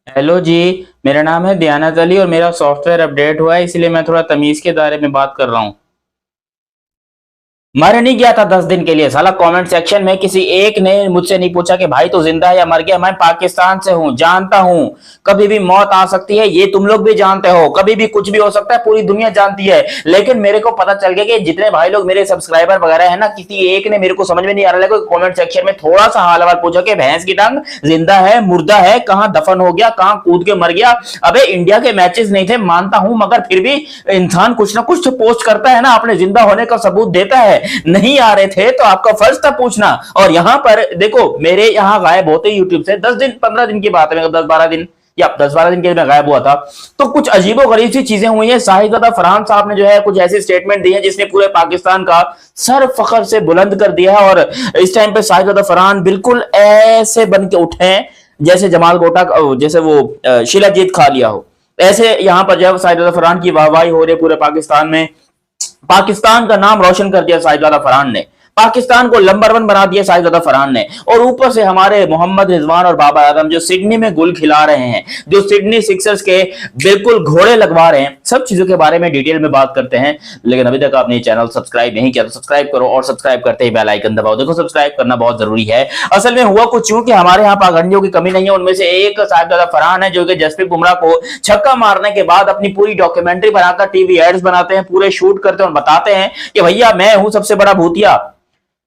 Hello जी। मेरा नाम है दयानत अली और मेरा सॉफ्टवेयर अपडेट हुआ है, इसलिए मैं थोड़ा तमीज के दायरे में बात कर रहा हूँ। मर नहीं गया था 10 दिन के लिए। साला कमेंट सेक्शन में किसी एक ने मुझसे नहीं पूछा कि भाई तो जिंदा है या मर गया। मैं पाकिस्तान से हूं, जानता हूं कभी भी मौत आ सकती है, ये तुम लोग भी जानते हो, कभी भी कुछ भी हो सकता है, पूरी दुनिया जानती है। लेकिन मेरे को पता चल गया कि जितने भाई लोग मेरे सब्सक्राइबर वगैरह है ना, किसी एक ने, मेरे को समझ में नहीं आ रहा है, कमेंट सेक्शन में थोड़ा सा हाल हवाल पूछा कि भैंस की टांग जिंदा है, मुर्दा है, कहां दफन हो गया, कहां कूद के मर गया। अबे इंडिया के मैचेस नहीं थे मानता हूं, मगर फिर भी इंसान कुछ ना कुछ तो पोस्ट करता है ना, अपने जिंदा होने का सबूत देता है। नहीं आ रहे थे तो आपका फर्ज था पूछना। और यहां पर देखो, मेरे यहां गायब होते यूट्यूब से 10 दिन 15 दिन की बात है, 10 12 दिन या 10 12 दिन के लिए मैं गायब हुआ था। तो कुछ अजीबो गरीब सी चीजें हुई हैं। साहिबजादा फरहान साहब ने जो है कुछ ऐसी स्टेटमेंट दी है जिसने पूरे पाकिस्तान का सर फखर से बुलंद कर दिया है। और इस टाइम पे साहिबजादा फरहान बिल्कुल ऐसे बन के उठे हैं जैसे जमाल गोटा, जैसे वो शिलाजीत खा लिया हो। ऐसे यहां पर जो है साहिबजादा फरहान की वाहवाही हो रही है पूरे पाकिस्तान में। पाकिस्तान का नाम रोशन कर दिया साहिबजादा फरहान ने, पाकिस्तान को नंबर 1 बना दिया साहिबजादा फरहान ने। और ऊपर से हमारे मोहम्मद रिजवान और बाबर आजम जो सिडनी में गुल खिला रहे हैं, जो सिडनी सिक्सर्स के बिल्कुल घोड़े लगवा रहे हैं, सब चीजों के बारे में डिटेल में बात करते हैं। लेकिन अभी तक आपने चैनल सब्सक्राइब नहीं किया तो सब्सक्राइब करो, और सब्सक्राइब करते ही बेल आइकन दबाओ। देखो सब्सक्राइब करना बहुत जरूरी है। असल में हुआ कुछ यूं कि हमारे यहाँ पाखंडियों की कमी नहीं है। उनमें से एक साहिबजादा फरहान है जो कि जसप्रीत बुमराह को छक्का मारने के बाद अपनी पूरी डॉक्यूमेंट्री बनाकर टीवी एड्स बनाते हैं, पूरे शूट करते हैं और बताते हैं कि भैया मैं हूं सबसे बड़ा भूतिया,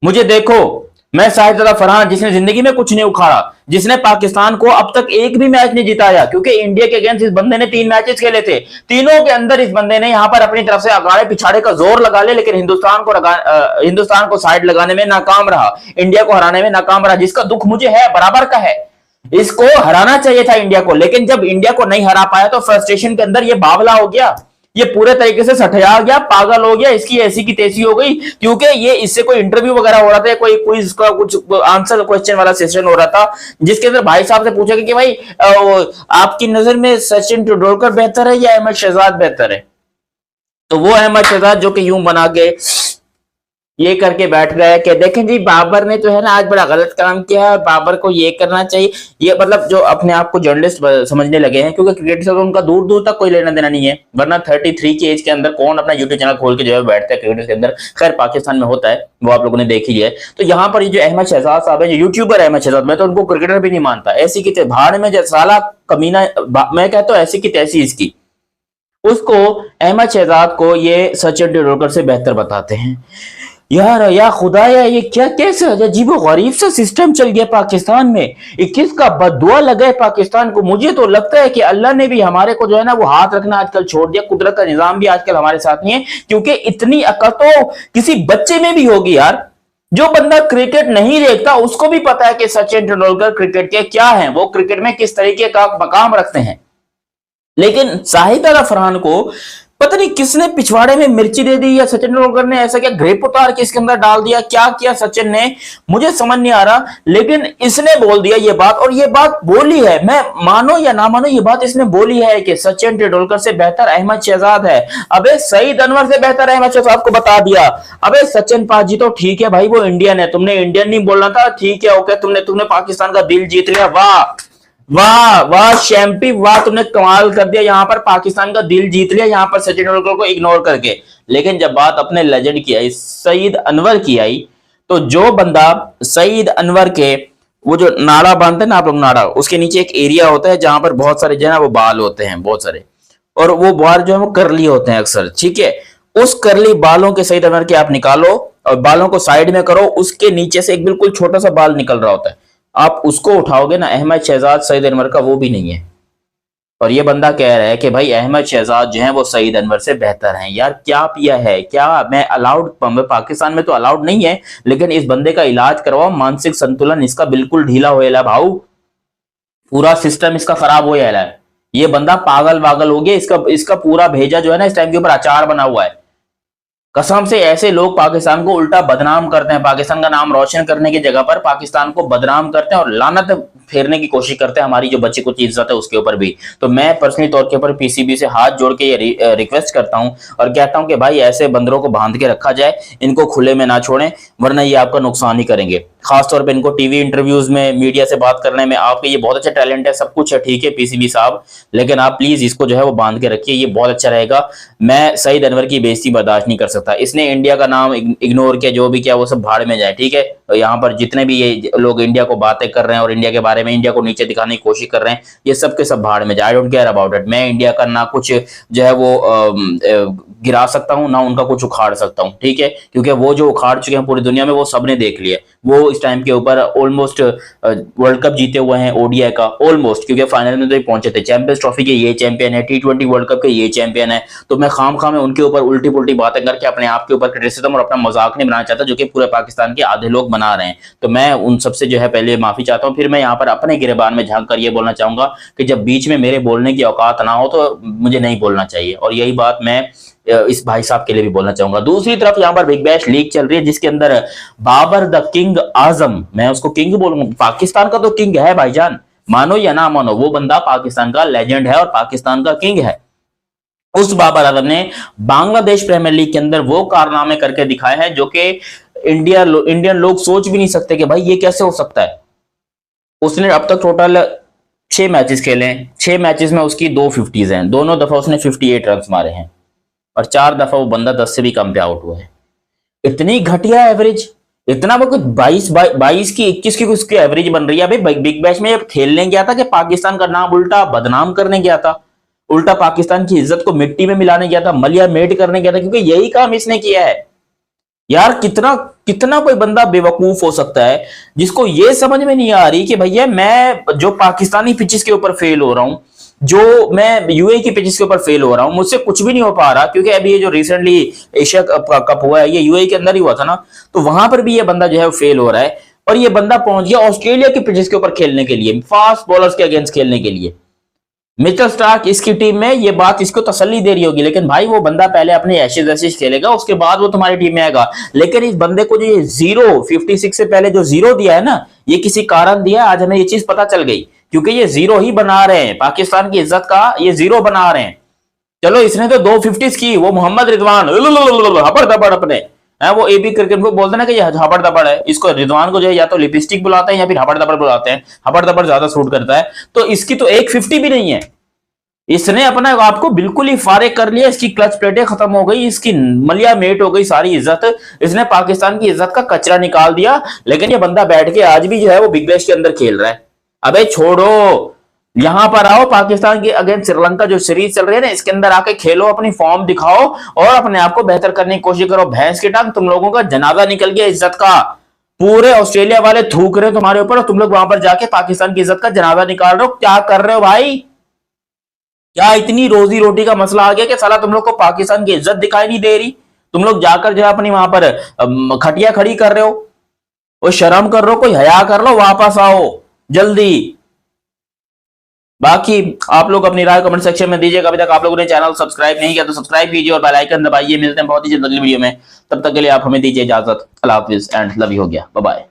मुझे देखो। मैं साहिबजादा फरहान जिसने जिंदगी में कुछ नहीं उखाड़ा, जिसने पाकिस्तान को अब तक एक भी मैच नहीं जिताया, क्योंकि इंडिया के अगेंस्ट इस बंदे ने 3 मैचेस खेले थे। तीनों के अंदर इस बंदे ने यहां पर अपनी तरफ से अगाड़े पिछाड़े का जोर लगा लिया, लेकिन हिंदुस्तान को साइड लगाने में नाकाम रहा, इंडिया को हराने में नाकाम रहा। जिसका दुख मुझे है, बराबर का है। इसको हराना चाहिए था इंडिया को, लेकिन जब इंडिया को नहीं हरा पाया तो फ्रस्ट्रेशन के अंदर ये बावला हो गया, ये पूरे तरीके से सठिया गया, पागल हो गया, इसकी ऐसी की तैसी हो गई। क्योंकि ये इससे कोई इंटरव्यू वगैरह हो रहा था, कोई क्विज का कुछ आंसर क्वेश्चन वाला सेशन हो रहा था, जिसके अंदर भाई साहब से पूछा कि भाई आपकी नजर में सचिन तेंदुलकर बेहतर है या अहमद शहजाद बेहतर है। तो वो अहमद शहजाद जो कि यूं बना के ये करके बैठ गए कि देखें जी बाबर ने तो है ना आज बड़ा गलत काम किया है, बाबर को ये करना चाहिए। ये मतलब जो अपने आप को जर्नलिस्ट समझने लगे हैं, क्योंकि क्रिकेट से तो उनका दूर दूर तक कोई लेना देना नहीं है। वरना 33 की एज के अंदर कौन अपना यूट्यूब चैनल खोल के जो है बैठता है क्रिकेट के अंदर। खैर पाकिस्तान में होता है, वो आप लोगों ने देख ही लिया है। तो यहाँ पर ये जो अहमद शहजाद साहब है, जो यूट्यूबर अहमद शहजाद, मैं तो उनको क्रिकेटर भी नहीं मानता। ऐसी की भाड़ में साला कमीना, मैं कहता हूँ ऐसी की तैसी इसकी। उसको अहमद शहजाद को ये सचिन तेंदुलकर से बेहतर बताते हैं। यार या खुदाया, ये क्या कैसे अजीबो गरीब सा सिस्टम चल गया पाकिस्तान में। 21 का बददुआ लगा है पाकिस्तान को। मुझे तो लगता है कि अल्लाह ने भी हमारे को जो है ना वो हाथ रखना आजकल छोड़ दिया। कुदरत का निजाम भी आजकल हमारे साथ नहीं है, क्योंकि इतनी अकल तो किसी बच्चे में भी होगी यार। जो बंदा क्रिकेट नहीं देखता उसको भी पता है कि सचिन तेंदुलकर क्रिकेट के क्या है, वो क्रिकेट में किस तरीके का मकाम रखते हैं। लेकिन साहिबजादा फरहान को पता नहीं किसने पिछवाड़े में मिर्ची दे दी, या सचिन तेंदुलकर ने ऐसा क्या ग्रेप उतार के इसके अंदर डाल दिया, क्या किया सचिन ने मुझे समझ नहीं आ रहा। लेकिन इसने बोल दिया ये बात, और ये बात बोली है, मैं मानो या ना मानो ये बात इसने बोली है कि सचिन तेंदुलकर से बेहतर अहमद शहजाद है। अबे सईद अनवर से बेहतर अहमद शहजाद को बता दिया। अबे सचिन पाजी तो ठीक है भाई, वो इंडियन है, तुमने इंडियन नहीं बोलना था, ठीक है ओके, तुमने पाकिस्तान का दिल जीत लिया, वाह वाह वाह शैम्पी वाह, तुमने कमाल कर दिया, यहां पर पाकिस्तान का दिल जीत लिया, यहां पर सचिन तेंदुलकर को इग्नोर करके। लेकिन जब बात अपने लेजेंड की आई, सईद अनवर की आई, तो जो बंदा सईद अनवर के वो जो नाड़ा बांधते हैं ना आप लोग, नाड़ा, उसके नीचे एक एरिया होता है जहां पर बहुत सारे जो है ना वो बाल होते हैं बहुत सारे, और वो बाल जो है वो करली होते हैं अक्सर, ठीक है। उस करली बालों के सईद अनवर के आप निकालो और बालों को साइड में करो, उसके नीचे से एक बिल्कुल छोटा सा बाल निकल रहा होता है, आप उसको उठाओगे ना, अहमद शहजाद सईद अनवर का वो भी नहीं है। और ये बंदा कह रहा है कि भाई अहमद शहजाद जो है वो सईद अनवर से बेहतर हैं। यार क्या पिया है क्या? मैं अलाउड, पाकिस्तान में तो अलाउड नहीं है, लेकिन इस बंदे का इलाज करवाओ, मानसिक संतुलन इसका बिल्कुल ढीला होएला भाऊ, पूरा सिस्टम इसका खराब हो है। ये बंदा पागल वागल हो गया, इसका पूरा भेजा जो है ना इस टाइम के ऊपर अचार बना हुआ है। कसम से ऐसे लोग पाकिस्तान को उल्टा बदनाम करते हैं, पाकिस्तान का नाम रोशन करने की जगह पर पाकिस्तान को बदनाम करते हैं और लानत फेरने की कोशिश करते हैं हमारी जो बच्ची कुछ इज्जत है उसके ऊपर भी। तो मैं पर्सनली तौर के ऊपर पीसीबी से हाथ जोड़ के ये रिक्वेस्ट करता हूं और कहता हूं कि भाई ऐसे बंदरों को बांध के रखा जाए, इनको खुले में ना छोड़ें, वरना ये आपका नुकसान ही करेंगे। खासतौर पे इनको टीवी इंटरव्यूज में, मीडिया से बात करने में आपके ये बहुत अच्छा टैलेंट है, सब कुछ है, ठीक है पीसीबी साहब, लेकिन आप प्लीज इसको जो है वो बांध के रखिए, ये बहुत अच्छा रहेगा। मैं सईद अनवर की बेइज्जती बर्दाश्त नहीं कर सकता। इसने इंडिया का नाम इग्नोर किया, जो भी किया वो सब भाड़ में जाए, ठीक है। यहाँ पर जितने भी ये लोग इंडिया को बातें कर रहे हैं और इंडिया के बारे में, इंडिया को नीचे दिखाने की कोशिश कर रहे हैं, ये सब के सब भाड़ में जाए। I don't care about it. मैं इंडिया का ना कुछ जो है वो गिरा सकता हूं, ना उनका कुछ उखाड़ सकता हूं, ठीक है, क्योंकि वो जो उखाड़ चुके हैं पूरी दुनिया में वो सबने देख लिया। वो इस टाइम के ऊपर ऑलमोस्ट वर्ल्ड कप जीते हुए हैं, ओडीआई का ऑलमोस्ट, क्योंकि फाइनल में तो ये पहुंचे थे। चैंपियंस ट्रॉफी के ये चैंपियन है, टी20 वर्ल्ड कप के ये चैंपियन है। तो मैं खाम में उनके ऊपर उल्टी पुल्टी बातें करके अपने आप के ऊपर क्रिटिसिज्म और अपना मजाक नहीं बनाना चाहता, जो कि पूरे पाकिस्तान के आधे लोग बना रहे हैं। तो मैं उन सबसे जो है पहले माफी चाहता हूं। फिर मैं यहाँ पर अपने गिरबान में झांक कर ये बोलना चाहूंगा कि जब बीच में मेरे बोलने की औकात ना हो तो मुझे नहीं बोलना चाहिए, और यही बात मैं इस भाई साहब के लिए भी बोलना चाहूंगा। दूसरी तरफ यहाँ पर बिग बैश लीग चल रही है, जिसके अंदर बाबर द किंग आजम, मैं उसको किंग बोलूंगा, पाकिस्तान का तो किंग है भाईजान, मानो या ना मानो, वो बंदा पाकिस्तान का लेजेंड है और पाकिस्तान का किंग है। उस बाबर आजम ने बांग्लादेश प्रीमियर लीग के अंदर वो कारनामे करके दिखाए हैं जो कि इंडियन लोग सोच भी नहीं सकते कि भाई ये कैसे हो सकता है। उसने अब तक टोटल 6 मैचेस खेले, 6 मैचेस में उसकी 2 50s हैं, दोनों दफा उसने 58 रन मारे हैं, और 4 दफा वो बंदा 10 से भी कम पे आउट हुआ है। इतनी घटिया एवरेज, इतना वो 22 की 21 की उसकी एवरेज बन रही है। भाई बिग बैश में जब खेलने गया था कि पाकिस्तान का नाम उल्टा बदनाम करने गया था, उल्टा पाकिस्तान की इज्जत को मिट्टी में मिलाने गया था, मलिया मेट करने गया था, क्योंकि यही काम इसने किया है। यार कितना कितना कोई बंदा बेवकूफ हो सकता है जिसको ये समझ में नहीं आ रही कि भैया मैं जो पाकिस्तानी पिचेस के ऊपर फेल हो रहा हूं, जो मैं यूएई की पिचेस के ऊपर फेल हो रहा हूं, मुझसे कुछ भी नहीं हो पा रहा, क्योंकि अभी ये जो रिसेंटली एशिया कप हुआ है ये यूएई के अंदर ही हुआ था ना, तो वहां पर भी ये बंदा जो है फेल हो रहा है, और ये बंदा पहुंच गया ऑस्ट्रेलिया के पिचेस के ऊपर खेलने के लिए, फास्ट बॉलर्स के अगेंस्ट खेलने के लिए। मिचेल स्टार्क इसकी टीम में, ये बात इसको तसल्ली दे रही होगी, लेकिन भाई वो बंदा पहले अपने एशेज खेलेगा, उसके बाद वो तुम्हारी टीम में आएगा। लेकिन इस बंदे को जो ये 56 से पहले जो 0 दिया है ना, ये किसी कारण दिया, आज हमें ये चीज पता चल गई, क्योंकि ये 0 ही बना रहे हैं, पाकिस्तान की इज्जत का ये 0 बना रहे हैं। चलो इसने तो 2 50s की, वो मोहम्मद रिजवान हबड़ दबड़ अपने है, वो एबी करके उनको बोलते ना कि ये हबड़ दबड़ है, इसको रिजवान को जो है या तो लिपस्टिक बुलाते हैं या फिर हबड़ दबड़ बुलाते हैं, हबड़ दबड़ ज्यादा सूट करता है। तो इसकी तो 150 भी नहीं है, इसने अपना आपको बिल्कुल ही फारिग कर लिया, इसकी क्लच प्लेटें खत्म हो गई, इसकी मलिया मेट हो गई सारी इज्जत, इसने पाकिस्तान की इज्जत का कचरा निकाल दिया। लेकिन ये बंदा बैठ के आज भी जो है वो बिग बैश के अंदर खेल रहा है। अबे छोड़ो, यहां पर आओ, पाकिस्तान के अगेंस्ट श्रीलंका जो सीरीज चल रही है ना, इसके अंदर आके खेलो, अपनी फॉर्म दिखाओ और अपने आप को बेहतर करने की कोशिश करो। भैंस की टांग, तुम लोगों का जनाजा निकल गया इज्जत का, पूरे ऑस्ट्रेलिया वाले थूक रहे हो तुम्हारे ऊपर, और तुम लोग वहां पर जाके पाकिस्तान की इज्जत का जनाजा निकाल रहे हो। क्या कर रहे हो भाई? क्या इतनी रोजी रोटी का मसला आ गया कि साला तुम लोग को पाकिस्तान की इज्जत दिखाई नहीं दे रही? तुम लोग जाकर जो है अपनी वहां पर खटिया खड़ी कर रहे हो, वो शर्म कर रहे हो, कोई हया कर लो, वापस आओ जल्दी। बाकी आप लोग अपनी राय कमेंट सेक्शन में दीजिएगा। अभी तक आप लोगों ने चैनल सब्सक्राइब नहीं किया तो सब्सक्राइब कीजिए और बेल आइकन दबाइए। मिलते हैं बहुत ही जल्द अगली वीडियो में, तब तक के लिए आप हमें दीजिए इजाजत। अल्लाह हाफिज एंड लव यू हो गया, बाय बाय।